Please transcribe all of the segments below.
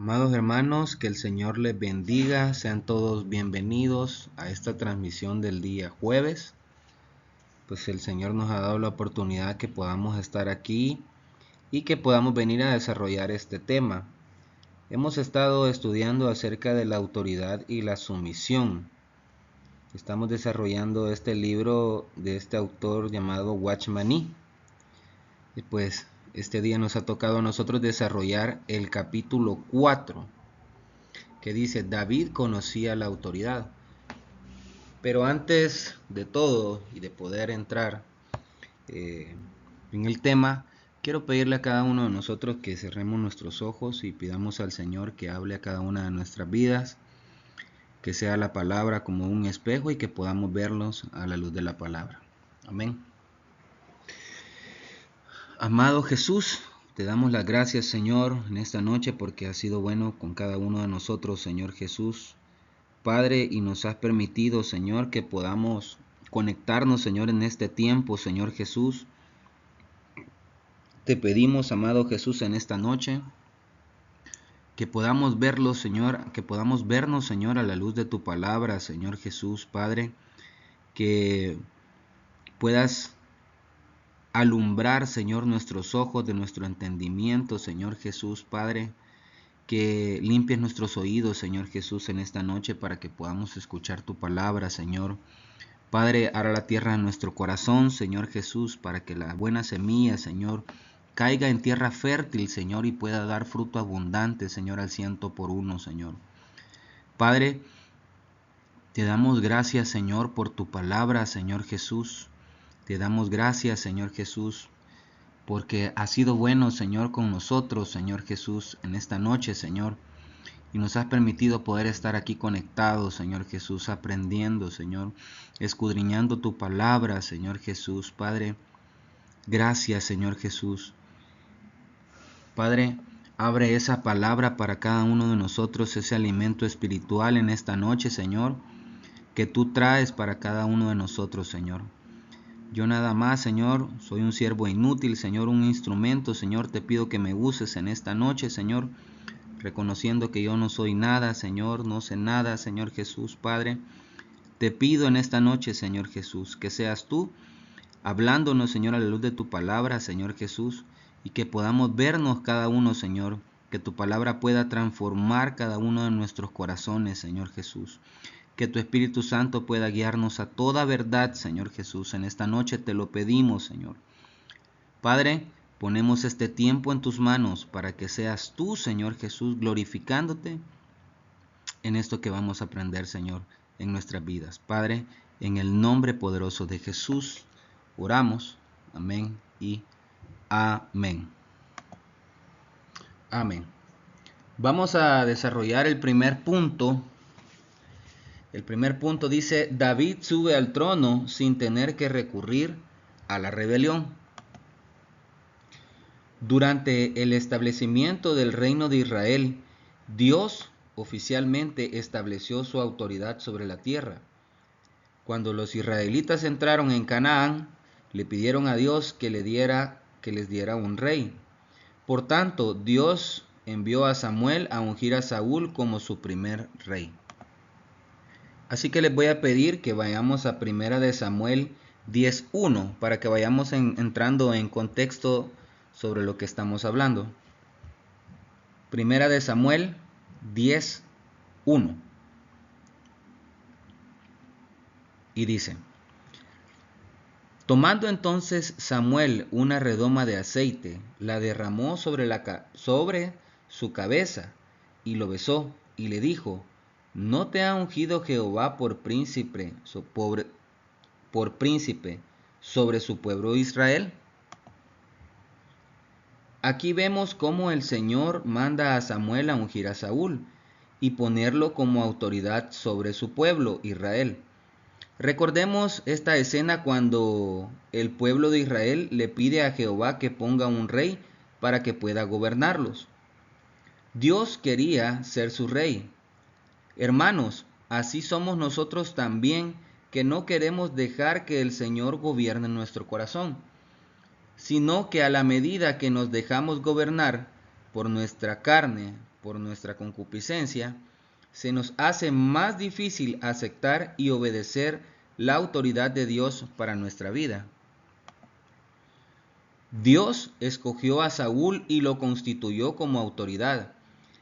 Amados hermanos, que el Señor les bendiga, sean todos bienvenidos a esta transmisión del día jueves. Pues el Señor nos ha dado la oportunidad que podamos estar aquí y que podamos venir a desarrollar este tema. Hemos estado estudiando acerca de la autoridad y la sumisión. Estamos desarrollando este libro de este autor llamado Watchman Nee. Y pues este día nos ha tocado a nosotros desarrollar el capítulo 4, que dice: David conocía la autoridad. Pero antes de todo y de poder entrar en el tema, quiero pedirle a cada uno de nosotros que cerremos nuestros ojos y pidamos al Señor que hable a cada una de nuestras vidas, que sea la palabra como un espejo y que podamos verlos a la luz de la palabra. Amén. Amado Jesús, te damos las gracias, Señor, en esta noche porque has sido bueno con cada uno de nosotros, Señor Jesús. Padre, y nos has permitido, Señor, que podamos conectarnos, Señor, en este tiempo, Señor Jesús. Te pedimos, amado Jesús, en esta noche, que podamos verlo, Señor, que podamos vernos, Señor, a la luz de tu palabra, Señor Jesús, Padre, que puedas alumbrar, Señor, nuestros ojos de nuestro entendimiento, Señor Jesús, Padre, que limpies nuestros oídos, Señor Jesús, en esta noche para que podamos escuchar tu palabra, Señor. Padre, hará la tierra en nuestro corazón, Señor Jesús, para que la buena semilla, Señor, caiga en tierra fértil, Señor, y pueda dar fruto abundante, Señor, al 100%, Señor. Padre, te damos gracias, Señor, por tu palabra, Señor Jesús. Te damos gracias, Señor Jesús, porque has sido bueno, Señor, con nosotros, Señor Jesús, en esta noche, Señor. Y nos has permitido poder estar aquí conectados, Señor Jesús, aprendiendo, Señor, escudriñando tu palabra, Señor Jesús. Padre, gracias, Señor Jesús. Padre, abre esa palabra para cada uno de nosotros, ese alimento espiritual en esta noche, Señor, que tú traes para cada uno de nosotros, Señor. Yo nada más, Señor, soy un siervo inútil, Señor, un instrumento, Señor. Te pido que me uses en esta noche, Señor, reconociendo que yo no soy nada, Señor, no sé nada, Señor Jesús, Padre. Te pido en esta noche, Señor Jesús, que seas tú hablándonos, Señor, a la luz de tu palabra, Señor Jesús, y que podamos vernos cada uno, Señor, que tu palabra pueda transformar cada uno de nuestros corazones, Señor Jesús. Que tu Espíritu Santo pueda guiarnos a toda verdad, Señor Jesús. En esta noche te lo pedimos, Señor. Padre, ponemos este tiempo en tus manos para que seas tú, Señor Jesús, glorificándote en esto que vamos a aprender, Señor, en nuestras vidas. Padre, en el nombre poderoso de Jesús, oramos. Amén y amén. Amén. Vamos a desarrollar el primer punto. El primer punto dice: David sube al trono sin tener que recurrir a la rebelión. Durante el establecimiento del reino de Israel, Dios oficialmente estableció su autoridad sobre la tierra. Cuando los israelitas entraron en Canaán, le pidieron a Dios que les diera un rey. Por tanto, Dios envió a Samuel a ungir a Saúl como su primer rey. Así que les voy a pedir que vayamos a 1 Samuel 10:1 para que vayamos entrando en contexto sobre lo que estamos hablando. 1 Samuel 10:1. Y dice: Tomando entonces Samuel una redoma de aceite, la derramó sobre su cabeza, y lo besó, y le dijo: ¿No te ha ungido Jehová por príncipe sobre su pueblo Israel? Aquí vemos cómo el Señor manda a Samuel a ungir a Saúl y ponerlo como autoridad sobre su pueblo Israel. Recordemos esta escena cuando el pueblo de Israel le pide a Jehová que ponga un rey para que pueda gobernarlos. Dios quería ser su rey. Hermanos, así somos nosotros también, que no queremos dejar que el Señor gobierne nuestro corazón, sino que a la medida que nos dejamos gobernar por nuestra carne, por nuestra concupiscencia, se nos hace más difícil aceptar y obedecer la autoridad de Dios para nuestra vida. Dios escogió a Saúl y lo constituyó como autoridad,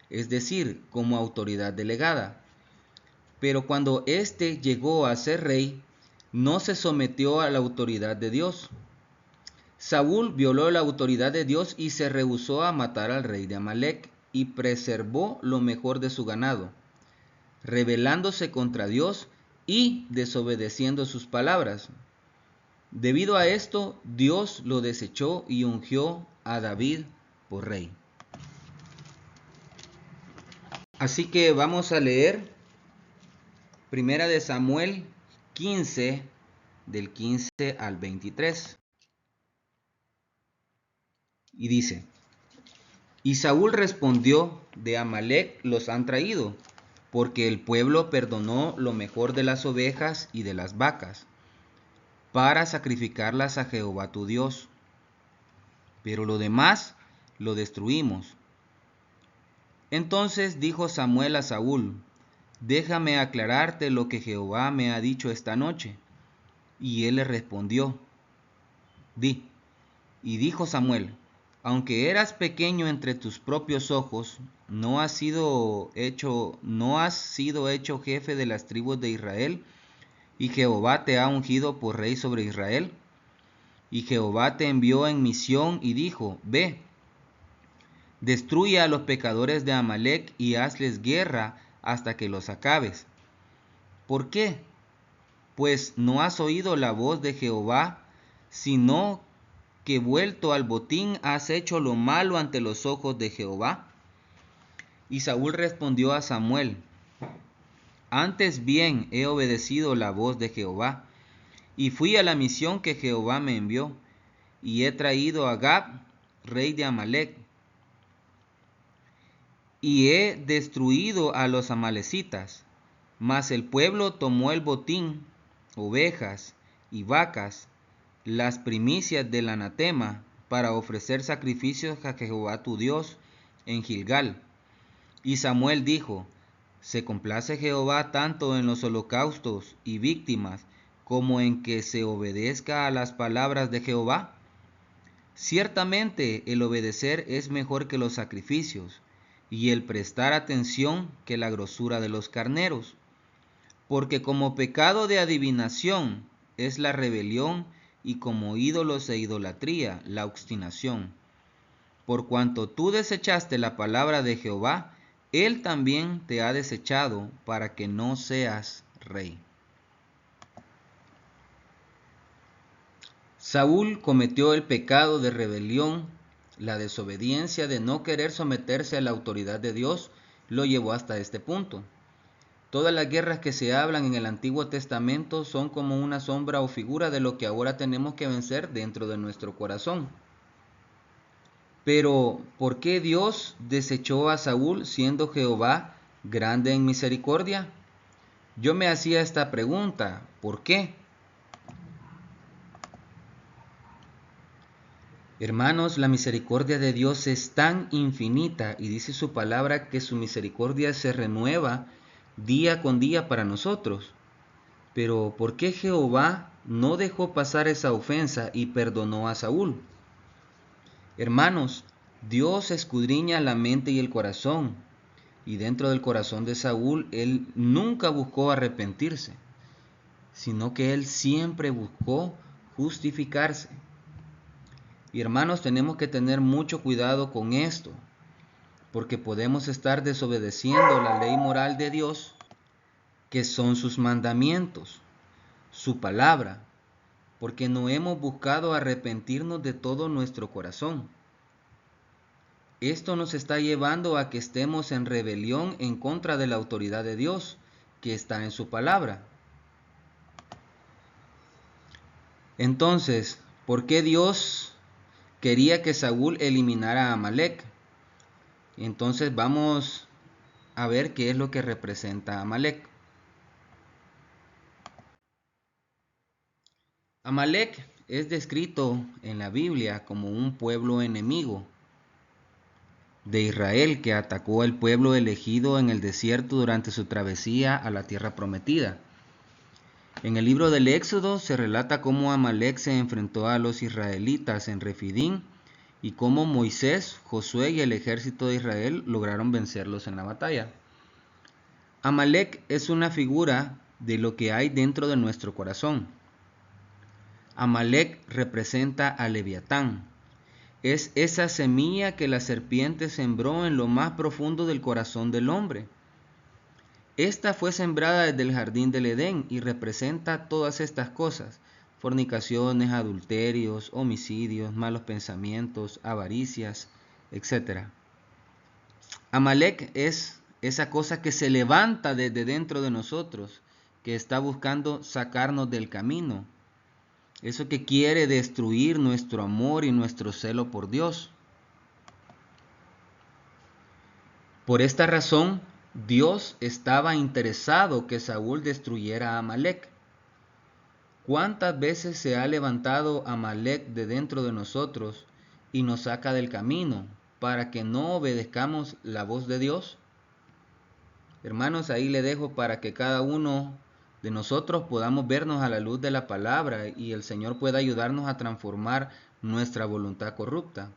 es decir, como autoridad delegada. Pero cuando éste llegó a ser rey, no se sometió a la autoridad de Dios. Saúl violó la autoridad de Dios y se rehusó a matar al rey de Amalec y preservó lo mejor de su ganado, rebelándose contra Dios y desobedeciendo sus palabras. Debido a esto, Dios lo desechó y ungió a David por rey. Así que vamos a leer Primera de Samuel 15, del 15 al 23. Y dice: Y Saúl respondió: de Amalec los han traído, porque el pueblo perdonó lo mejor de las ovejas y de las vacas, para sacrificarlas a Jehová tu Dios. Pero lo demás lo destruimos. Entonces dijo Samuel a Saúl: déjame aclararte lo que Jehová me ha dicho esta noche. Y él le respondió: di. Y dijo Samuel: aunque eras pequeño entre tus propios ojos, no has sido hecho jefe de las tribus de Israel, y Jehová te ha ungido por rey sobre Israel. Y Jehová te envió en misión y dijo: ve, destruye a los pecadores de Amalec y hazles guerra hasta que los acabes. ¿Por qué? Pues no has oído la voz de Jehová, sino que vuelto al botín has hecho lo malo ante los ojos de Jehová. Y Saúl respondió a Samuel: antes bien he obedecido la voz de Jehová, y fui a la misión que Jehová me envió, y he traído a Agag, rey de Amalec, y he destruido a los amalecitas. Mas el pueblo tomó el botín, ovejas y vacas, las primicias del anatema, para ofrecer sacrificios a Jehová tu Dios en Gilgal. Y Samuel dijo: ¿se complace Jehová tanto en los holocaustos y víctimas, como en que se obedezca a las palabras de Jehová? Ciertamente el obedecer es mejor que los sacrificios, y el prestar atención que la grosura de los carneros. Porque como pecado de adivinación es la rebelión, y como ídolos e idolatría la obstinación. Por cuanto tú desechaste la palabra de Jehová, él también te ha desechado para que no seas rey. Saúl cometió el pecado de rebelión. La desobediencia de no querer someterse a la autoridad de Dios lo llevó hasta este punto. Todas las guerras que se hablan en el Antiguo Testamento son como una sombra o figura de lo que ahora tenemos que vencer dentro de nuestro corazón. Pero, ¿por qué Dios desechó a Saúl siendo Jehová grande en misericordia? Yo me hacía esta pregunta: ¿por qué? Hermanos, la misericordia de Dios es tan infinita, y dice su palabra que su misericordia se renueva día con día para nosotros. Pero ¿por qué Jehová no dejó pasar esa ofensa y perdonó a Saúl? Hermanos, Dios escudriña la mente y el corazón, y dentro del corazón de Saúl, él nunca buscó arrepentirse, sino que él siempre buscó justificarse. Y hermanos, tenemos que tener mucho cuidado con esto, porque podemos estar desobedeciendo la ley moral de Dios, que son sus mandamientos, su palabra, porque no hemos buscado arrepentirnos de todo nuestro corazón. Esto nos está llevando a que estemos en rebelión en contra de la autoridad de Dios, que está en su palabra. Entonces, ¿por qué Dios quería que Saúl eliminara a Amalec? Entonces vamos a ver qué es lo que representa Amalec. Amalec es descrito en la Biblia como un pueblo enemigo. de Israel que atacó al pueblo elegido en el desierto durante su travesía a la tierra prometida. En el libro del Éxodo se relata cómo Amalek se enfrentó a los israelitas en Refidín y cómo Moisés, Josué y el ejército de Israel lograron vencerlos en la batalla. Amalek es una figura de lo que hay dentro de nuestro corazón. Amalek representa a Leviatán. Es esa semilla que la serpiente sembró en lo más profundo del corazón del hombre. Esta fue sembrada desde el jardín del Edén y representa todas estas cosas: fornicaciones, adulterios, homicidios, malos pensamientos, avaricias, etc. Amalek es esa cosa que se levanta desde dentro de nosotros, que está buscando sacarnos del camino. Eso que quiere destruir nuestro amor y nuestro celo por Dios. Por esta razón, Dios estaba interesado que Saúl destruyera a Amalek. ¿Cuántas veces se ha levantado Amalek de dentro de nosotros y nos saca del camino para que no obedezcamos la voz de Dios? Hermanos, ahí le dejo para que cada uno de nosotros podamos vernos a la luz de la palabra y el Señor pueda ayudarnos a transformar nuestra voluntad corrupta.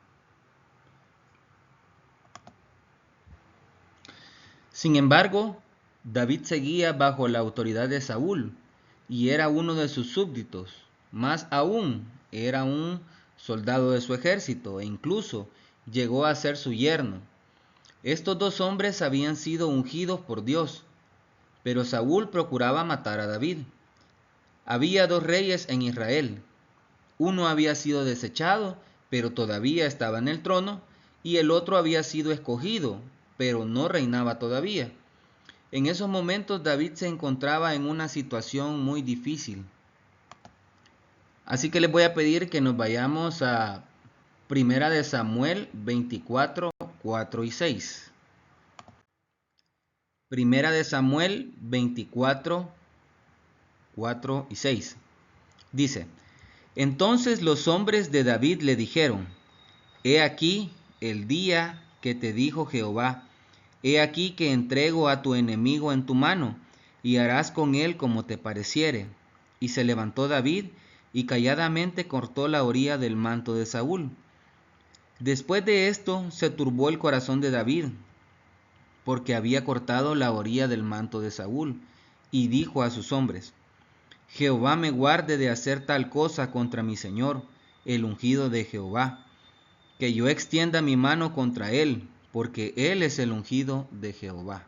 Sin embargo, David seguía bajo la autoridad de Saúl y era uno de sus súbditos. Más aún, era un soldado de su ejército e incluso llegó a ser su yerno. Estos dos hombres habían sido ungidos por Dios, pero Saúl procuraba matar a David. Había dos reyes en Israel. Uno había sido desechado, pero todavía estaba en el trono, y el otro había sido escogido, pero no reinaba todavía. En esos momentos David se encontraba en una situación muy difícil. Así que les voy a pedir que nos vayamos a Primera de Samuel 24, 4 y 6. Primera de Samuel 24, 4 y 6. Dice: Entonces los hombres de David le dijeron: He aquí el día que te dijo Jehová: He aquí que entrego a tu enemigo en tu mano, y harás con él como te pareciere. Y se levantó David, y calladamente cortó la orilla del manto de Saúl. Después de esto se turbó el corazón de David, porque había cortado la orilla del manto de Saúl, y dijo a sus hombres: Jehová me guarde de hacer tal cosa contra mi señor, el ungido de Jehová, que yo extienda mi mano contra él, porque él es el ungido de Jehová.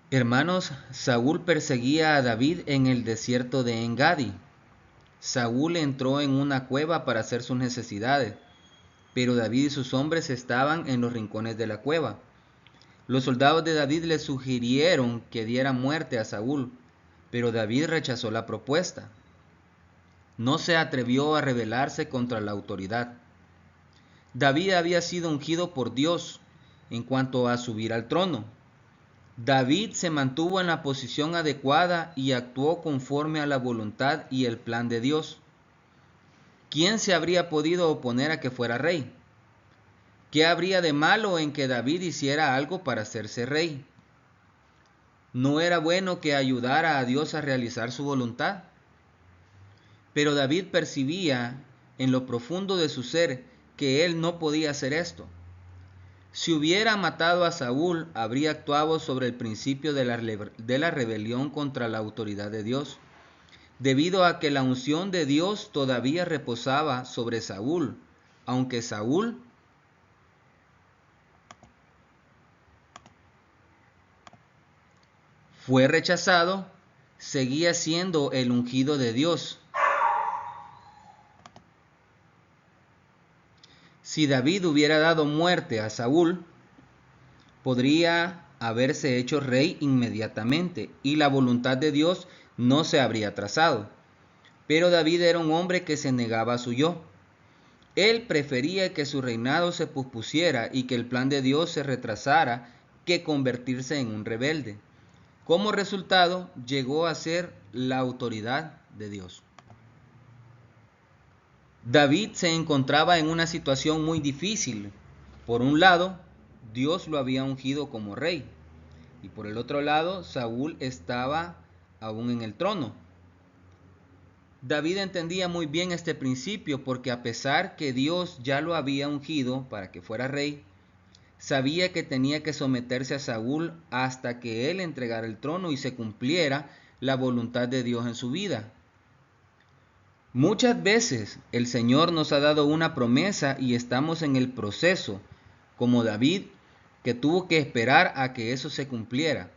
Hermanos, Saúl perseguía a David en el desierto de Engadi. Saúl entró en una cueva para hacer sus necesidades, pero David y sus hombres estaban en los rincones de la cueva. Los soldados de David le sugirieron que diera muerte a Saúl, pero David rechazó la propuesta. No se atrevió a rebelarse contra la autoridad. David había sido ungido por Dios en cuanto a subir al trono. David se mantuvo en la posición adecuada y actuó conforme a la voluntad y el plan de Dios. ¿Quién se habría podido oponer a que fuera rey? ¿Qué habría de malo en que David hiciera algo para hacerse rey? ¿No era bueno que ayudara a Dios a realizar su voluntad? Pero David percibía en lo profundo de su ser que él no podía hacer esto. Si hubiera matado a Saúl, habría actuado sobre el principio de la rebelión contra la autoridad de Dios, debido a que la unción de Dios todavía reposaba sobre Saúl, aunque Saúl fue rechazado, seguía siendo el ungido de Dios. Si David hubiera dado muerte a Saúl, podría haberse hecho rey inmediatamente y la voluntad de Dios no se habría trazado. Pero David era un hombre que se negaba a su yo. Él prefería que su reinado se pospusiera y que el plan de Dios se retrasara que convertirse en un rebelde. Como resultado, llegó a ser la autoridad de Dios. David se encontraba en una situación muy difícil. Por un lado, Dios lo había ungido como rey, y por el otro lado, Saúl estaba aún en el trono. David entendía muy bien este principio porque a pesar que Dios ya lo había ungido para que fuera rey, sabía que tenía que someterse a Saúl hasta que él entregara el trono y se cumpliera la voluntad de Dios en su vida. Muchas veces el Señor nos ha dado una promesa y estamos en el proceso, como David, que tuvo que esperar a que eso se cumpliera.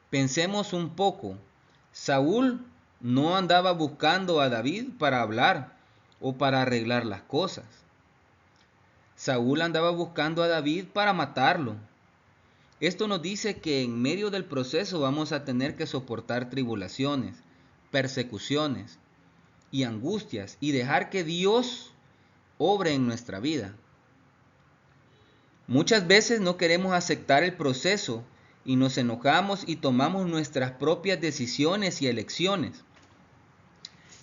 Pensemos un poco. Saúl no andaba buscando a David para hablar o para arreglar las cosas. Saúl andaba buscando a David para matarlo. Esto nos dice que en medio del proceso vamos a tener que soportar tribulaciones, persecuciones y angustias y dejar que Dios obre en nuestra vida. Muchas veces no queremos aceptar el proceso y nos enojamos y tomamos nuestras propias decisiones y elecciones.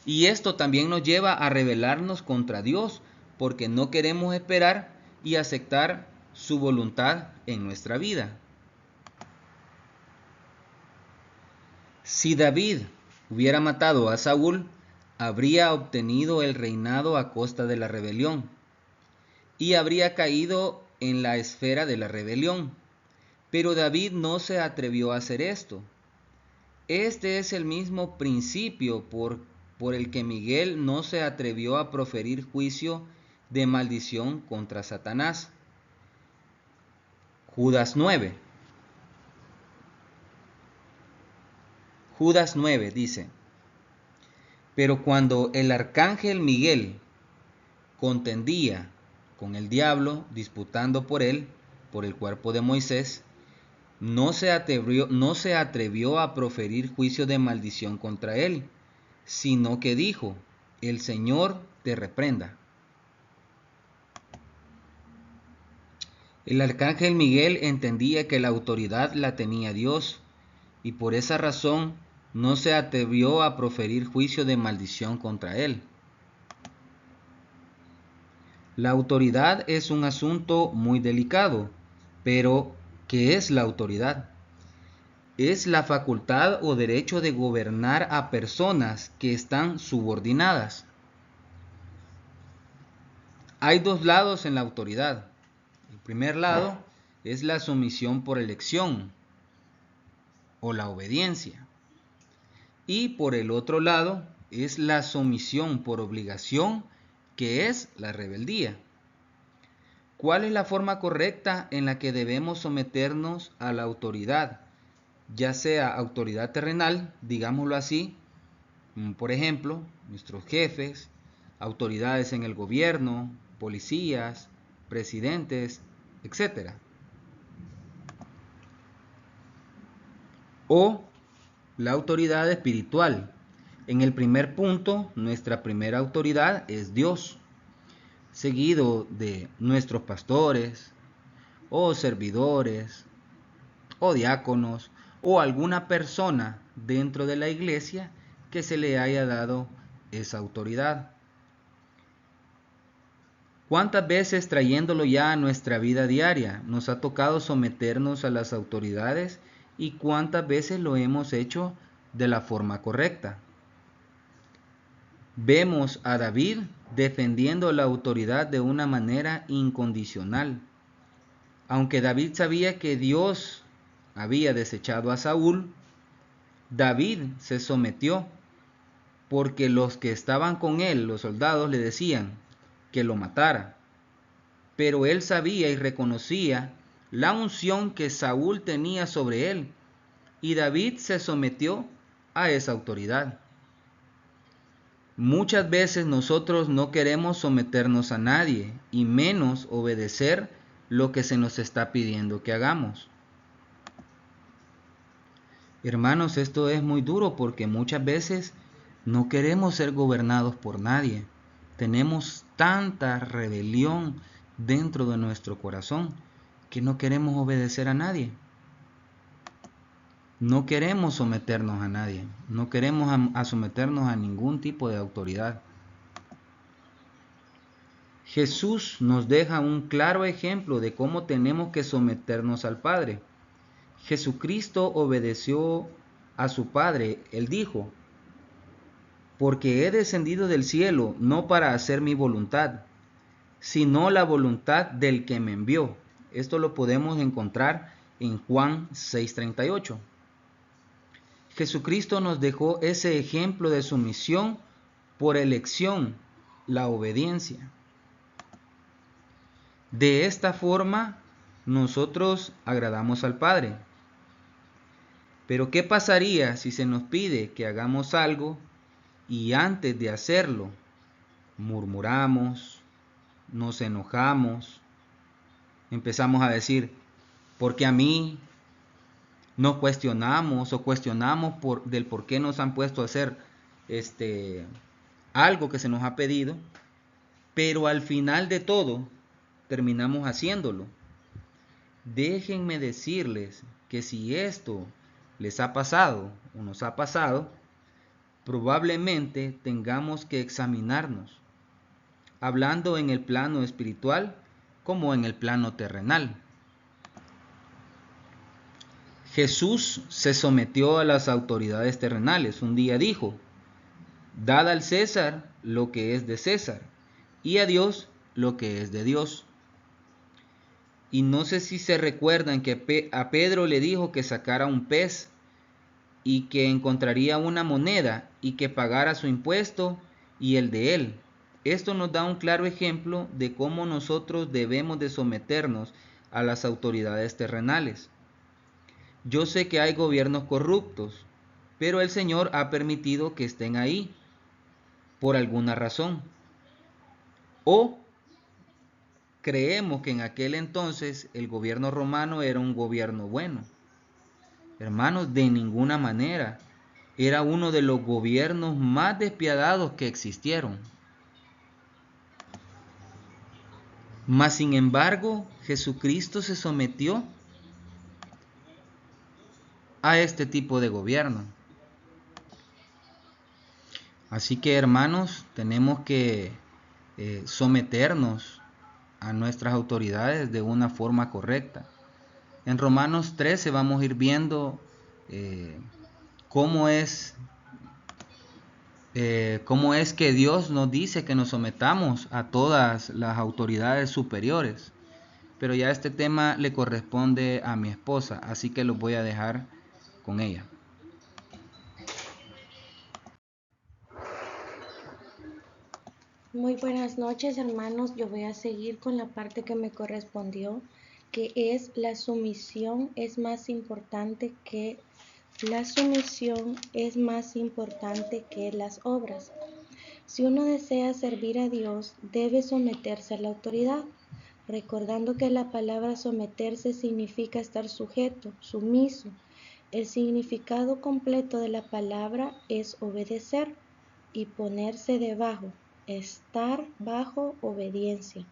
Y esto también nos lleva a rebelarnos contra Dios porque no queremos esperar y aceptar su voluntad en nuestra vida. Si David hubiera matado a Saúl, habría obtenido el reinado a costa de la rebelión y habría caído en la esfera de la rebelión. Pero David no se atrevió a hacer esto. Este es el mismo principio por el que Miguel no se atrevió a proferir juicio de maldición contra Satanás. Judas 9. Judas 9 dice: pero cuando el arcángel Miguel contendía con el diablo, disputando por él, por el cuerpo de Moisés, no se atrevió a proferir juicio de maldición contra él, sino que dijo: el Señor te reprenda. El arcángel Miguel entendía que la autoridad la tenía Dios, y por esa razón no se atrevió a proferir juicio de maldición contra él. La autoridad es un asunto muy delicado, pero ¿qué es la autoridad? Es la facultad o derecho de gobernar a personas que están subordinadas. Hay dos lados en la autoridad. El primer lado es la sumisión por elección o la obediencia. Y por el otro lado es la sumisión por obligación, que es la rebeldía. ¿Cuál es la forma correcta en la que debemos someternos a la autoridad? Ya sea autoridad terrenal, digámoslo así, por ejemplo, nuestros jefes, autoridades en el gobierno, policías, presidentes, etc. O la autoridad espiritual. En el primer punto, nuestra primera autoridad es Dios, seguido de nuestros pastores, o servidores, o diáconos, o alguna persona dentro de la iglesia que se le haya dado esa autoridad. ¿Cuántas veces, trayéndolo ya a nuestra vida diaria, nos ha tocado someternos a las autoridades y cuántas veces lo hemos hecho de la forma correcta? Vemos a David defendiendo la autoridad de una manera incondicional. Aunque David sabía que Dios había desechado a Saúl, David se sometió porque los que estaban con él, los soldados, le decían que lo matara. Pero él sabía y reconocía la unción que Saúl tenía sobre él, y David se sometió a esa autoridad. Muchas veces nosotros no queremos someternos a nadie, y menos obedecer lo que se nos está pidiendo que hagamos. Hermanos, esto es muy duro porque muchas veces no queremos ser gobernados por nadie. Tenemos tanta rebelión dentro de nuestro corazón que no queremos obedecer a nadie. No queremos someternos a nadie. No queremos someternos a ningún tipo de autoridad. Jesús nos deja un claro ejemplo de cómo tenemos que someternos al Padre. Jesucristo obedeció a su Padre. Él dijo, porque he descendido del cielo no para hacer mi voluntad, sino la voluntad del que me envió. Esto lo podemos encontrar en Juan 6:38. Jesucristo nos dejó ese ejemplo de sumisión por elección, la obediencia. De esta forma, nosotros agradamos al Padre. Pero ¿qué pasaría si se nos pide que hagamos algo y antes de hacerlo murmuramos, nos enojamos, empezamos a decir, ¿por qué a mí? Nos cuestionamos o cuestionamos del por qué nos han puesto a hacer algo que se nos ha pedido, pero al final de todo terminamos haciéndolo. Déjenme decirles que si esto les ha pasado o nos ha pasado, probablemente tengamos que examinarnos, hablando en el plano espiritual como en el plano terrenal. Jesús se sometió a las autoridades terrenales. Un día dijo, dad al César lo que es de César y a Dios lo que es de Dios. Y no sé si se recuerdan que a Pedro le dijo que sacara un pez y que encontraría una moneda y que pagara su impuesto y el de él. Esto nos da un claro ejemplo de cómo nosotros debemos de someternos a las autoridades terrenales. Yo sé que hay gobiernos corruptos, pero el Señor ha permitido que estén ahí por alguna razón. O creemos que en aquel entonces el gobierno romano era un gobierno bueno. Hermanos, de ninguna manera. Era uno de los gobiernos más despiadados que existieron. Mas sin embargo, Jesucristo se sometió a este tipo de gobierno. Así que, hermanos, tenemos que someternos a nuestras autoridades de una forma correcta. En Romanos 13 vamos a ir viendo cómo es que Dios nos dice que nos sometamos a todas las autoridades superiores. Pero ya este tema le corresponde a mi esposa, así que lo voy a dejar con ella. Muy buenas noches, hermanos. Yo voy a seguir con la parte que me correspondió, que es la sumisión es más importante que las obras. Si uno desea servir a Dios, debe someterse a la autoridad, recordando que la palabra someterse significa estar sujeto, sumiso. El significado completo de la palabra es obedecer y ponerse debajo, estar bajo obediencia.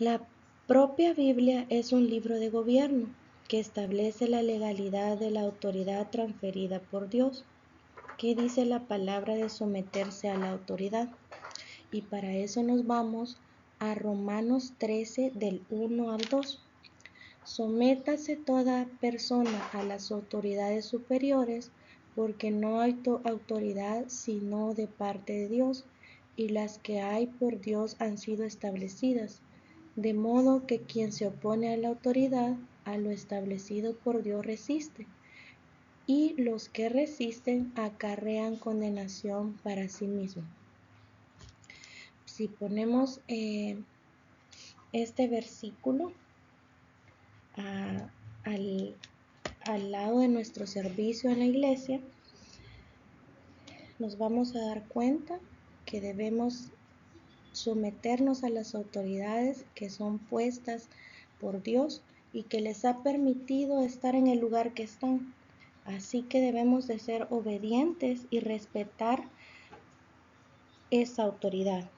La propia Biblia es un libro de gobierno que establece la legalidad de la autoridad transferida por Dios. ¿Qué dice la palabra de someterse a la autoridad? Y para eso nos vamos a Romanos 13 del 1 al 2. Sométase toda persona a las autoridades superiores, porque no hay autoridad sino de parte de Dios, y las que hay por Dios han sido establecidas. De modo que quien se opone a la autoridad, a lo establecido por Dios resiste, y los que resisten acarrean condenación para sí mismos. Si ponemos este versículo al lado de nuestro servicio en la iglesia, nos vamos a dar cuenta que debemos someternos a las autoridades que son puestas por Dios y que les ha permitido estar en el lugar que están. Así que debemos de ser obedientes y respetar esa autoridad.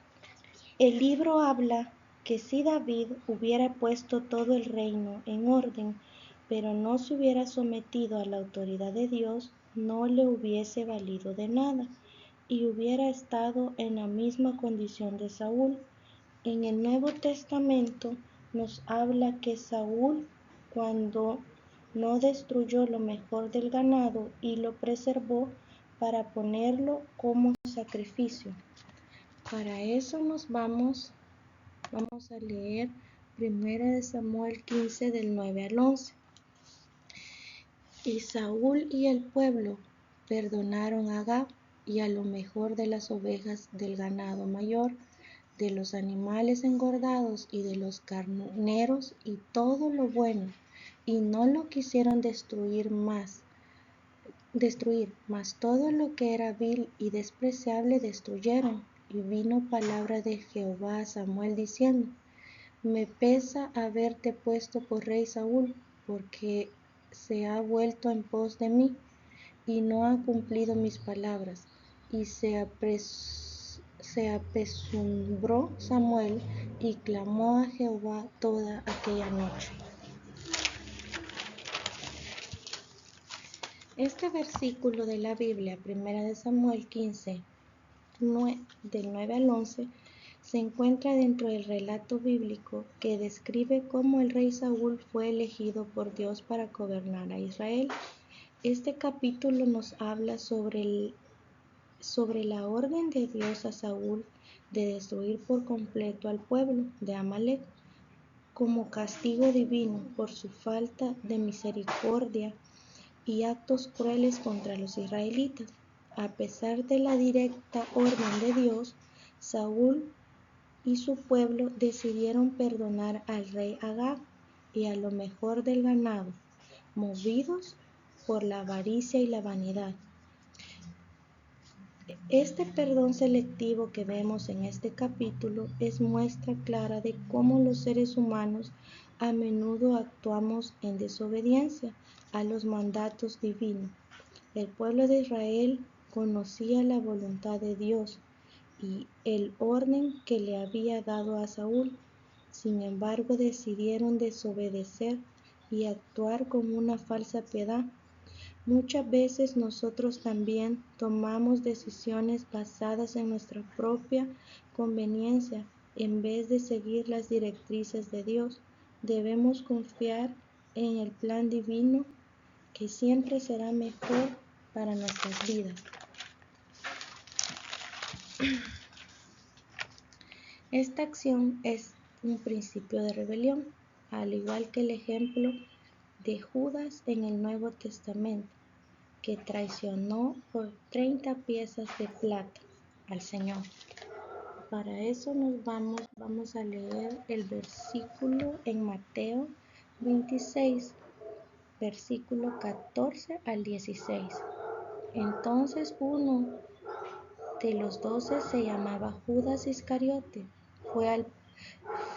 El libro habla que si David hubiera puesto todo el reino en orden, pero no se hubiera sometido a la autoridad de Dios, no le hubiese valido de nada y hubiera estado en la misma condición de Saúl, En el Nuevo Testamento nos habla que Saúl, cuando no destruyó lo mejor del ganado y lo preservó para ponerlo como sacrificio. Para eso vamos a leer 1 Samuel 15 del 9 al 11. Y Saúl y el pueblo perdonaron a Agag y a lo mejor de las ovejas del ganado mayor, de los animales engordados y de los carneros y todo lo bueno, y no lo quisieron destruir, mas todo lo que era vil y despreciable destruyeron. Y vino palabra de Jehová a Samuel diciendo: Me pesa haberte puesto por rey Saúl, porque se ha vuelto en pos de mí, y no ha cumplido mis palabras. Y se apesumbró Samuel y clamó a Jehová toda aquella noche. Este versículo de la Biblia, 1 Samuel 15, del 9 al 11, se encuentra dentro del relato bíblico que describe cómo el rey Saúl fue elegido por Dios para gobernar a Israel. Este capítulo nos habla sobre la orden de Dios a Saúl de destruir por completo al pueblo de Amalek como castigo divino por su falta de misericordia y actos crueles contra los israelitas. A pesar de la directa orden de Dios, Saúl y su pueblo decidieron perdonar al rey Agag y a lo mejor del ganado, movidos por la avaricia y la vanidad. Este perdón selectivo que vemos en este capítulo es muestra clara de cómo los seres humanos a menudo actuamos en desobediencia a los mandatos divinos. El pueblo de Israel conocía la voluntad de Dios y el orden que le había dado a Saúl. Sin embargo, decidieron desobedecer y actuar con una falsa piedad. Muchas veces nosotros también tomamos decisiones basadas en nuestra propia conveniencia en vez de seguir las directrices de Dios. Debemos confiar en el plan divino que siempre será mejor para nuestras vidas. Esta acción es un principio de rebelión, al igual que el ejemplo de Judas en el Nuevo Testamento, que traicionó por 30 piezas de plata al Señor. Para eso vamos a leer el versículo en Mateo 26, versículo 14 al 16. Entonces uno de los 12 se llamaba Judas Iscariote.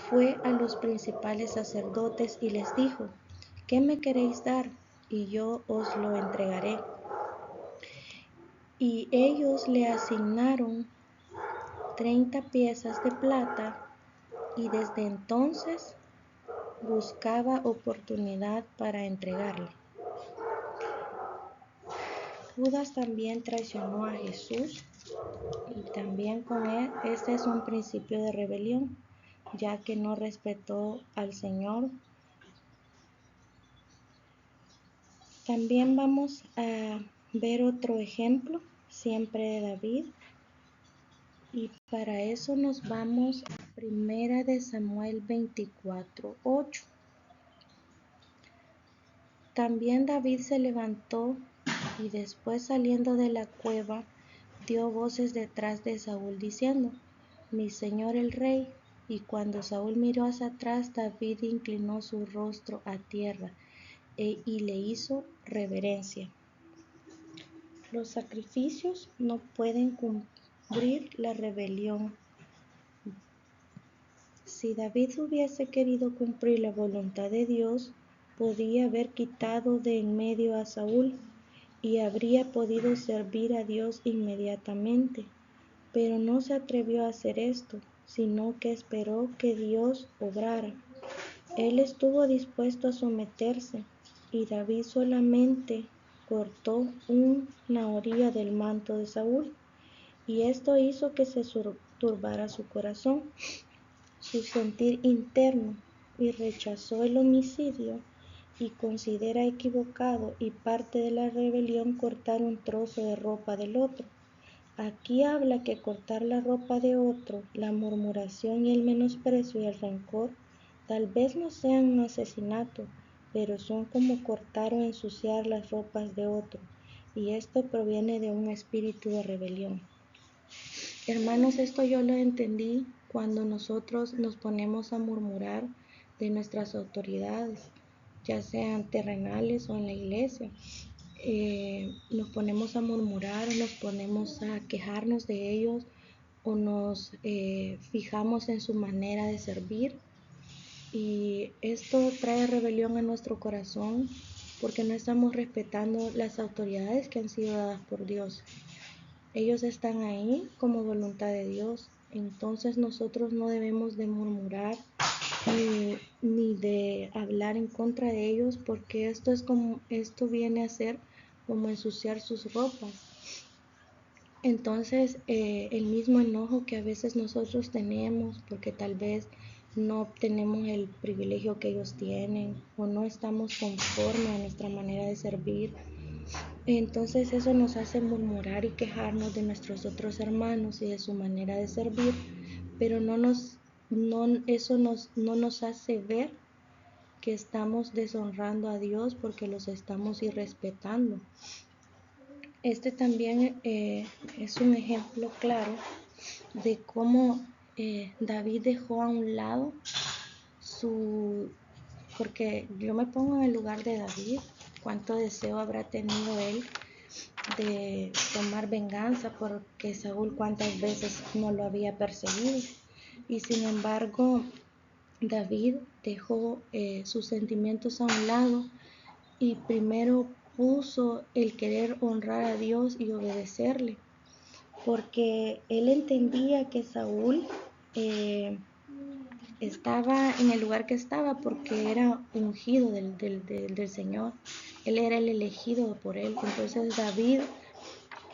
Fue a los principales sacerdotes y les dijo: ¿Qué me queréis dar? Y yo os lo entregaré. Y ellos le asignaron 30 piezas de plata, y desde entonces buscaba oportunidad para entregarle. Judas también traicionó a Jesús, y también con él este es un principio de rebelión, ya que no respetó al Señor. También vamos a ver otro ejemplo, siempre de David, y para eso nos vamos a 1 Samuel 24:8. También David se levantó y después, saliendo de la cueva, dio voces detrás de Saúl diciendo: Mi señor el rey. Y cuando Saúl miró hacia atrás, David inclinó su rostro a tierra y le hizo reverencia. Los sacrificios no pueden cubrir la rebelión. Si David hubiese querido cumplir la voluntad de Dios, podía haber quitado de en medio a Saúl y habría podido servir a Dios inmediatamente, pero no se atrevió a hacer esto, sino que esperó que Dios obrara. Él estuvo dispuesto a someterse, y David solamente cortó una orilla del manto de Saúl, y esto hizo que se turbara su corazón. su sentir interno y rechazó el homicidio y considera equivocado y parte de la rebelión cortar un trozo de ropa del otro. Aquí habla que cortar la ropa de otro, la murmuración y el menosprecio y el rencor, tal vez no sean un asesinato, pero son como cortar o ensuciar las ropas de otro, y esto proviene de un espíritu de rebelión. Hermanos, esto yo lo entendí cuando nosotros nos ponemos a murmurar de nuestras autoridades, ya sean terrenales o en la iglesia. Nos ponemos a murmurar, nos ponemos a quejarnos de ellos o nos fijamos en su manera de servir, y esto trae rebelión a nuestro corazón porque no estamos respetando las autoridades que han sido dadas por Dios. Ellos están ahí como voluntad de Dios, entonces nosotros no debemos de murmurar ni de hablar en contra de ellos, porque esto viene a ser como ensuciar sus ropas. Entonces el mismo enojo que a veces nosotros tenemos porque tal vez no obtenemos el privilegio que ellos tienen o no estamos conforme a nuestra manera de servir, entonces eso nos hace murmurar y quejarnos de nuestros otros hermanos y de su manera de servir, pero eso no nos hace ver que estamos deshonrando a Dios porque los estamos irrespetando. Este también es un ejemplo claro de cómo David dejó a un lado porque yo me pongo en el lugar de David, cuánto deseo habrá tenido él de tomar venganza porque Saúl cuántas veces no lo había perseguido, y sin embargo David dejó sus sentimientos a un lado y primero puso el querer honrar a Dios y obedecerle, porque él entendía que Saúl estaba en el lugar que estaba porque era ungido del Señor. Él era el elegido por él. Entonces David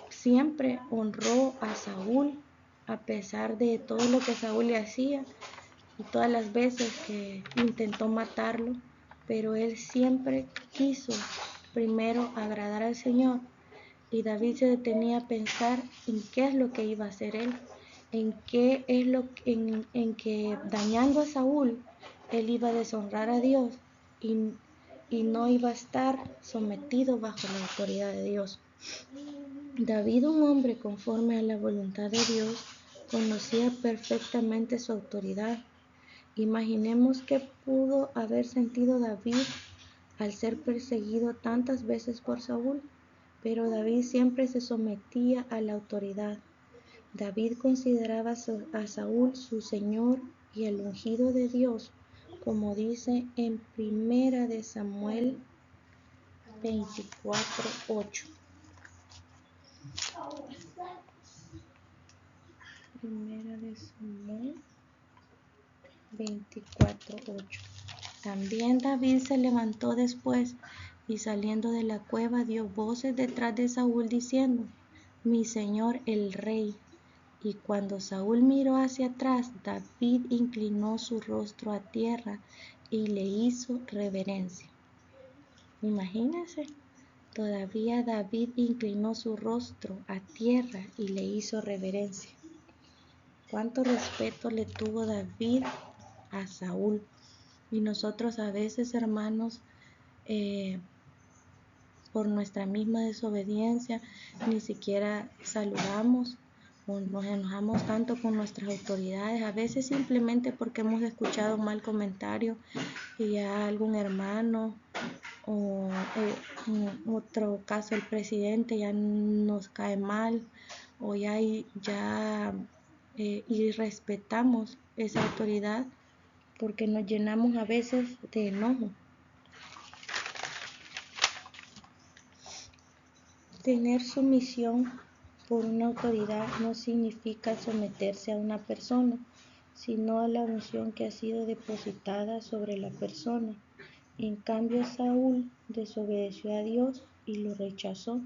siempre honró a Saúl a pesar de todo lo que Saúl le hacía y todas las veces que intentó matarlo, pero él siempre quiso primero agradar al Señor, y David se detenía a pensar en qué es lo que iba a hacer él, en qué es en que dañando a Saúl él iba a deshonrar a Dios y no iba a estar sometido bajo la autoridad de Dios. David, un hombre conforme a la voluntad de Dios, conocía perfectamente su autoridad. Imaginemos qué pudo haber sentido David al ser perseguido tantas veces por Saúl, pero David siempre se sometía a la autoridad. David consideraba a Saúl su señor y el ungido de Dios, como dice en Primera de Samuel 24:8. Primera de Samuel 24:8. También David se levantó después y saliendo de la cueva dio voces detrás de Saúl diciendo: Mi señor el rey. Y cuando Saúl miró hacia atrás, David inclinó su rostro a tierra y le hizo reverencia. Imagínense, todavía David inclinó su rostro a tierra y le hizo reverencia. Cuánto respeto le tuvo David a Saúl. Y nosotros a veces, hermanos, por nuestra misma desobediencia, ni siquiera saludamos o nos enojamos tanto con nuestras autoridades, a veces simplemente porque hemos escuchado un mal comentario y ya algún hermano o en otro caso el presidente ya nos cae mal o ya irrespetamos esa autoridad porque nos llenamos a veces de enojo. Tener sumisión por una autoridad no significa someterse a una persona, sino a la unción que ha sido depositada sobre la persona. En cambio, Saúl desobedeció a Dios y lo rechazó,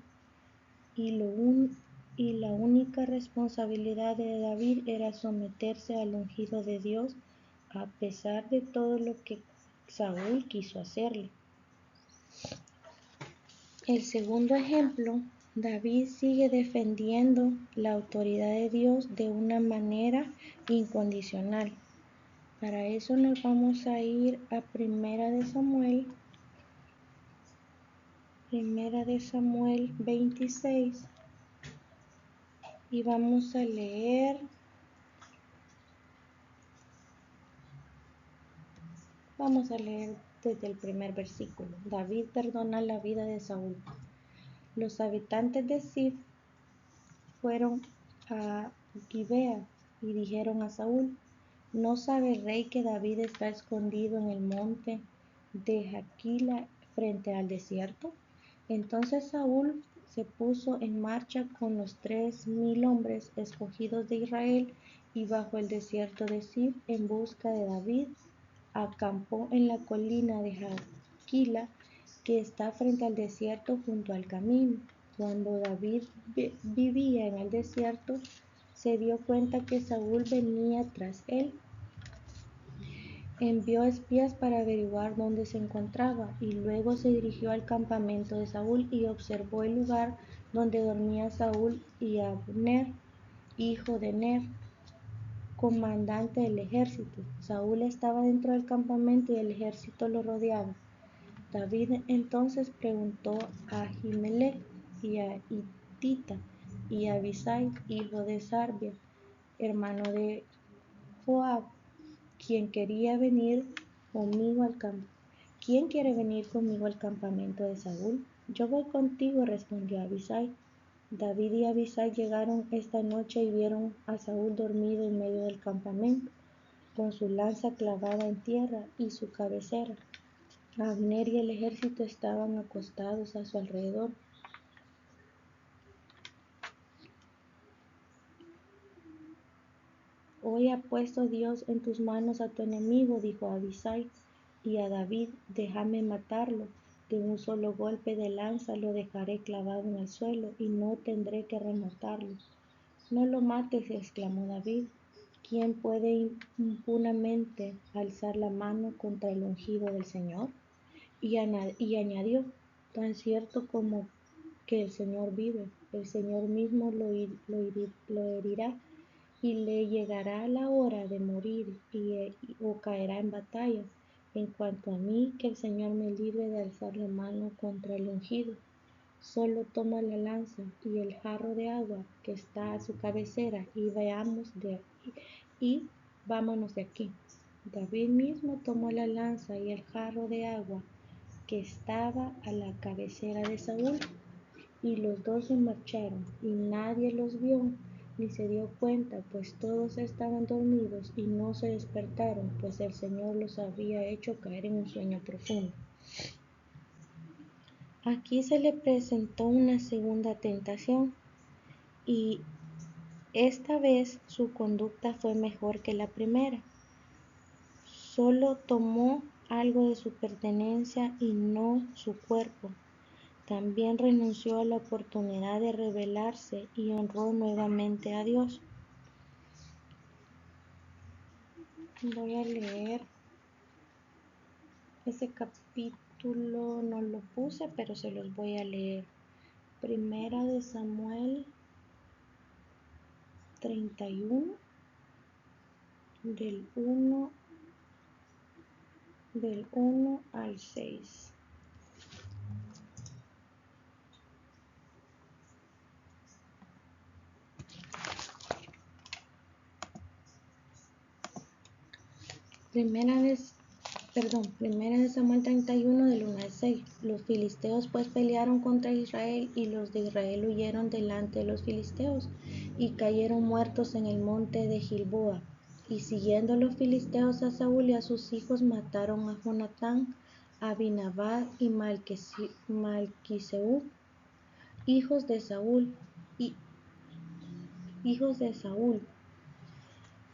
y la única responsabilidad de David era someterse al ungido de Dios a pesar de todo lo que Saúl quiso hacerle. El segundo ejemplo, David sigue defendiendo la autoridad de Dios de una manera incondicional. Para eso nos vamos a ir a Primera de Samuel 26 y vamos a leer desde el primer versículo. David perdona la vida de Saúl. Los habitantes de Ziph fueron a Gibea y dijeron a Saúl: ¿no sabe el rey que David está escondido en el monte de Jaquila frente al desierto? Entonces Saúl se puso en marcha con los 3,000 hombres escogidos de Israel y bajo el desierto de Ziph en busca de David. Acampó en la colina de Jaquila, que está frente al desierto junto al camino. Cuando David vivía en el desierto, se dio cuenta que Saúl venía tras él. Envió espías para averiguar dónde se encontraba y luego se dirigió al campamento de Saúl y observó el lugar donde dormía Saúl y Abner, hijo de Ner, comandante del ejército. Saúl estaba dentro del campamento y el ejército lo rodeaba. David entonces preguntó a Ahimelech y a Hitita y a Abisai, hijo de Sarbia, hermano de Joab, ¿quién quiere venir conmigo al campamento de Saúl? Yo voy contigo, respondió Abisai. David y Abisai llegaron esta noche y vieron a Saúl dormido en medio del campamento, con su lanza clavada en tierra y su cabecera. Abner y el ejército estaban acostados a su alrededor. Hoy ha puesto Dios en tus manos a tu enemigo, dijo Abisai, y a David: déjame matarlo. De un solo golpe de lanza lo dejaré clavado en el suelo y no tendré que rematarlo. No lo mates, exclamó David. ¿Quién puede impunemente alzar la mano contra el ungido del Señor? Y añadió: tan cierto como que el Señor vive, el Señor mismo lo herirá y le llegará la hora de morir o caerá en batalla. En cuanto a mí, que el Señor me libre de alzar la mano contra el ungido. Solo toma la lanza y el jarro de agua que está a su cabecera y vámonos de aquí. David mismo tomó la lanza y el jarro de agua que estaba a la cabecera de Saúl, y los dos se marcharon, y nadie los vio ni se dio cuenta, pues todos estaban dormidos y no se despertaron, pues el Señor los había hecho caer en un sueño profundo. Aquí se le presentó una segunda tentación, y esta vez su conducta fue mejor que la primera. Solo tomó algo de su pertenencia y no su cuerpo. También renunció a la oportunidad de rebelarse y honró nuevamente a Dios. Voy a leer ese capítulo, no lo puse, pero se los voy a leer. Primera de Samuel 31, del 1 al 6. Primera de Samuel 31 del 1 al 6. Los filisteos pues pelearon contra Israel, y los de Israel huyeron delante de los filisteos y cayeron muertos en el monte de Gilboa. Y siguiendo los filisteos a Saúl y a sus hijos, mataron a Jonatán, a Abinadab y Malquiseú, hijos de Saúl,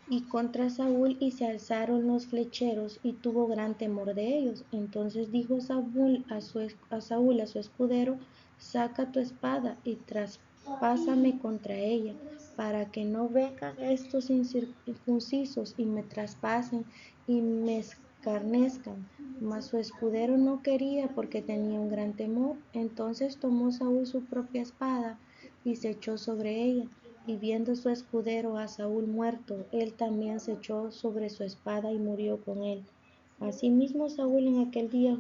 y contra Saúl, y se alzaron los flecheros, y tuvo gran temor de ellos. Entonces dijo Saúl a su escudero: saca tu espada y traspásame contra ella. para que no vengan estos incircuncisos y me traspasen y me escarnezcan. Mas su escudero no quería porque tenía un gran temor. Entonces tomó Saúl su propia espada y se echó sobre ella. Y viendo su escudero a Saúl muerto, él también se echó sobre su espada y murió con él. Asimismo Saúl en aquel día,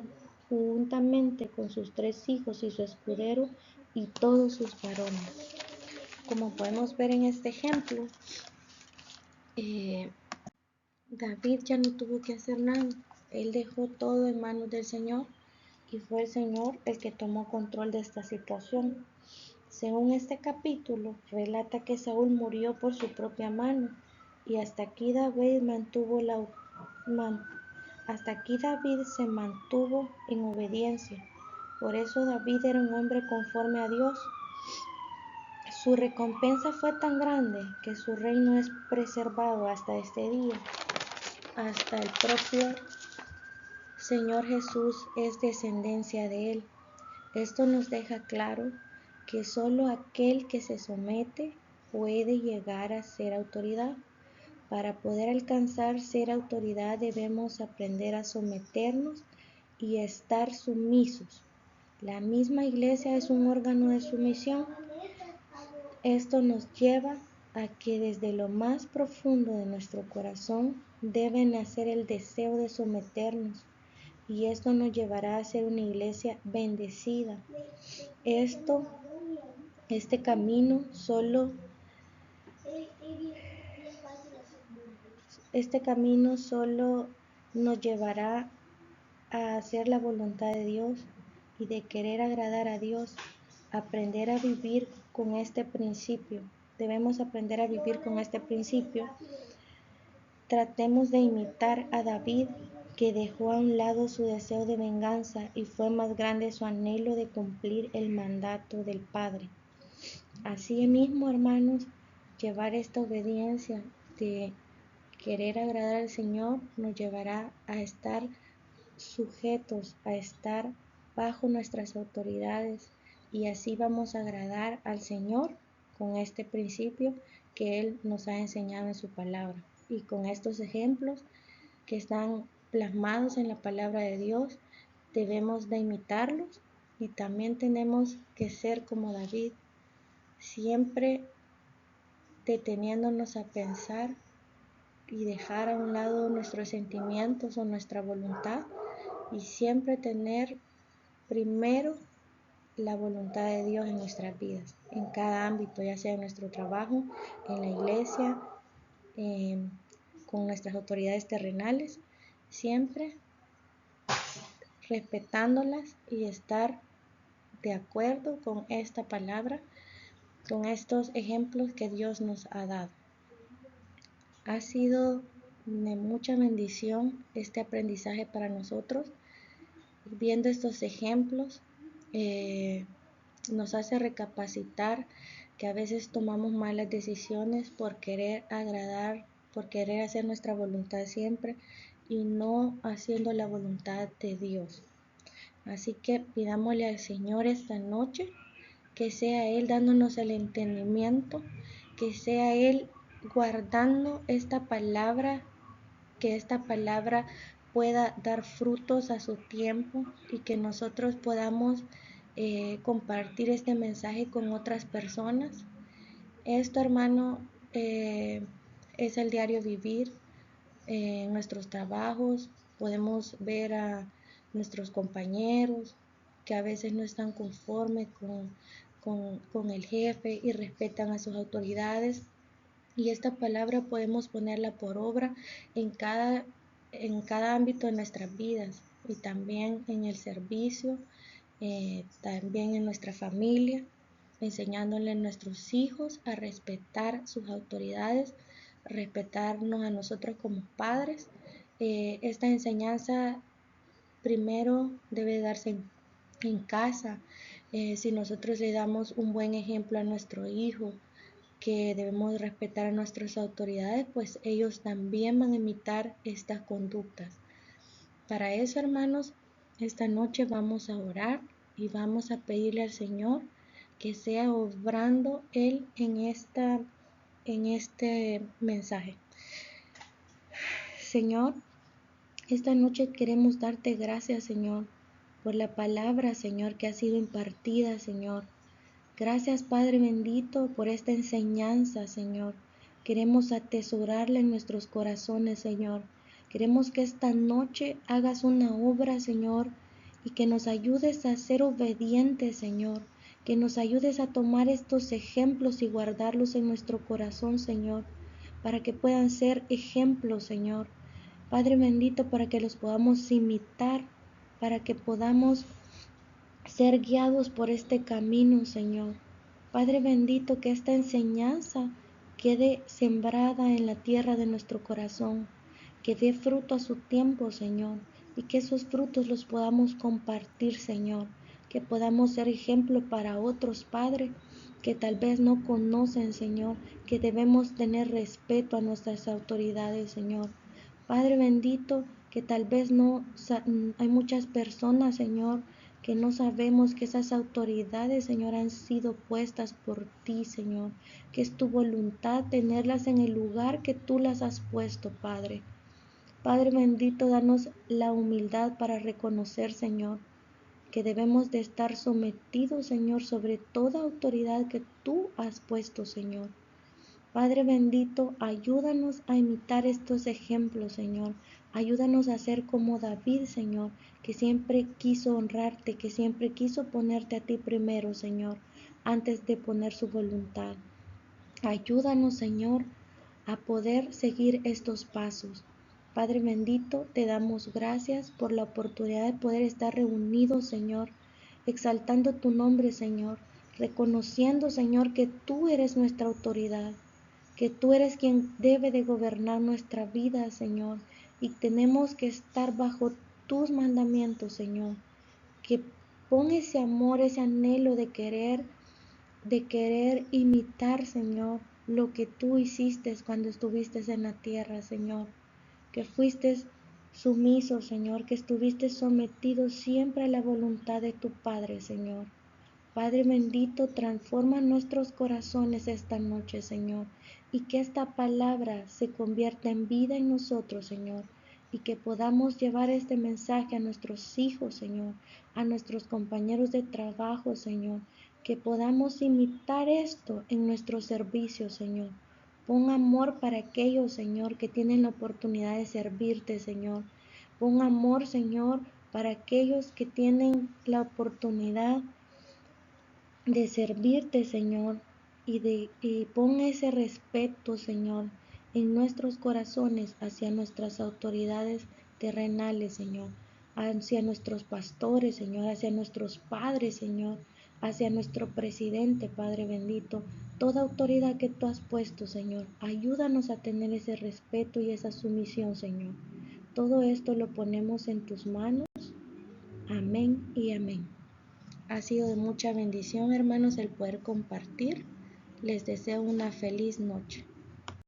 juntamente con sus 3 hijos y su escudero y todos sus varones. Como podemos ver en este ejemplo, David ya no tuvo que hacer nada. Él dejó todo en manos del Señor y fue el Señor el que tomó control de esta situación. Según este capítulo, relata que Saúl murió por su propia mano y hasta aquí David se mantuvo en obediencia. Por eso David era un hombre conforme a Dios. Su recompensa fue tan grande que su reino es preservado hasta este día. Hasta el propio Señor Jesús es descendencia de él. Esto nos deja claro que solo aquel que se somete puede llegar a ser autoridad. Para poder alcanzar ser autoridad debemos aprender a someternos y estar sumisos. La misma iglesia es un órgano de sumisión. Esto nos lleva a que desde lo más profundo de nuestro corazón debe nacer el deseo de someternos, y esto nos llevará a ser una iglesia bendecida. Este camino solo nos llevará a hacer la voluntad de Dios y de querer agradar a Dios. Aprender a vivir con este principio. Debemos aprender a vivir con este principio. Tratemos de imitar a David, que dejó a un lado su deseo de venganza y fue más grande su anhelo de cumplir el mandato del Padre. Así mismo, hermanos, llevar esta obediencia de querer agradar al Señor nos llevará a estar sujetos, a estar bajo nuestras autoridades, y así vamos a agradar al Señor con este principio que Él nos ha enseñado en su palabra, y con estos ejemplos que están plasmados en la palabra de Dios debemos de imitarlos, y también tenemos que ser como David, siempre deteniéndonos a pensar y dejar a un lado nuestros sentimientos o nuestra voluntad, y siempre tener primero la voluntad de Dios en nuestras vidas, en cada ámbito, ya sea en nuestro trabajo, en la iglesia, con nuestras autoridades terrenales, siempre respetándolas y estar de acuerdo con esta palabra, con estos ejemplos que Dios nos ha dado. Ha sido de mucha bendición este aprendizaje para nosotros. Viendo estos ejemplos, nos hace recapacitar que a veces tomamos malas decisiones por querer agradar, por querer hacer nuestra voluntad siempre y no haciendo la voluntad de Dios. Así que pidámosle al Señor esta noche que sea Él dándonos el entendimiento, que sea Él guardando esta palabra, que esta palabra pueda dar frutos a su tiempo y que nosotros podamos compartir este mensaje con otras personas. Esto, hermano, es el diario vivir. En nuestros trabajos podemos ver a nuestros compañeros que a veces no están conformes con el jefe y respetan a sus autoridades, y esta palabra podemos ponerla por obra en cada ámbito de nuestras vidas, y también en el servicio, también en nuestra familia, enseñándole a nuestros hijos a respetar sus autoridades, respetarnos a nosotros como padres. Esta enseñanza primero debe darse en casa. Si nosotros le damos un buen ejemplo a nuestro hijo, que debemos respetar a nuestras autoridades, pues ellos también van a imitar estas conductas. Para eso, hermanos, esta noche vamos a orar y vamos a pedirle al Señor que sea obrando Él en esta en este mensaje. Señor, esta noche queremos darte gracias, Señor, por la palabra, Señor, que ha sido impartida, Señor. Gracias, Padre bendito, por esta enseñanza, Señor. Queremos atesorarla en nuestros corazones, Señor. Queremos que esta noche hagas una obra, Señor, y que nos ayudes a ser obedientes, Señor. Que nos ayudes a tomar estos ejemplos y guardarlos en nuestro corazón, Señor, para que puedan ser ejemplos, Señor. Padre bendito, para que los podamos imitar, para que podamos ser guiados por este camino, Señor. Padre bendito, que esta enseñanza quede sembrada en la tierra de nuestro corazón, que dé fruto a su tiempo, Señor, y que esos frutos los podamos compartir, Señor, que podamos ser ejemplo para otros, Padre, que tal vez no conocen, Señor, que debemos tener respeto a nuestras autoridades, Señor. Padre bendito, que tal vez hay muchas personas, Señor, que no sabemos que esas autoridades, Señor, han sido puestas por ti, Señor, que es tu voluntad tenerlas en el lugar que tú las has puesto, Padre. Padre bendito, danos la humildad para reconocer, Señor, que debemos de estar sometidos, Señor, sobre toda autoridad que tú has puesto, Señor. Padre bendito, ayúdanos a imitar estos ejemplos, Señor. Ayúdanos a ser como David, Señor, que siempre quiso honrarte, que siempre quiso ponerte a ti primero, Señor, antes de poner su voluntad. Ayúdanos, Señor, a poder seguir estos pasos. Padre bendito, te damos gracias por la oportunidad de poder estar reunidos, Señor, exaltando tu nombre, Señor, reconociendo, Señor, que tú eres nuestra autoridad, que tú eres quien debe de gobernar nuestra vida, Señor, y tenemos que estar bajo tus mandamientos, Señor, que pon ese amor, ese anhelo de querer imitar, Señor, lo que tú hiciste cuando estuviste en la tierra, Señor, que fuiste sumiso, Señor, que estuviste sometido siempre a la voluntad de tu Padre, Señor. Padre bendito, transforma nuestros corazones esta noche, Señor, y que esta palabra se convierta en vida en nosotros, Señor, y que podamos llevar este mensaje a nuestros hijos, Señor, a nuestros compañeros de trabajo, Señor, que podamos imitar esto en nuestro servicio, Señor. Pon amor para aquellos, Señor, que tienen la oportunidad de servirte, Señor. Pon amor, Señor, para aquellos que tienen la oportunidad de servirte, Señor, y pon ese respeto, Señor, en nuestros corazones hacia nuestras autoridades terrenales, Señor, hacia nuestros pastores, Señor, hacia nuestros padres, Señor, hacia nuestro presidente, Padre bendito, toda autoridad que tú has puesto, Señor. Ayúdanos a tener ese respeto y esa sumisión, Señor. Todo esto lo ponemos en tus manos. Amén y amén. Ha sido de mucha bendición, hermanos, el poder compartir. Les deseo una feliz noche.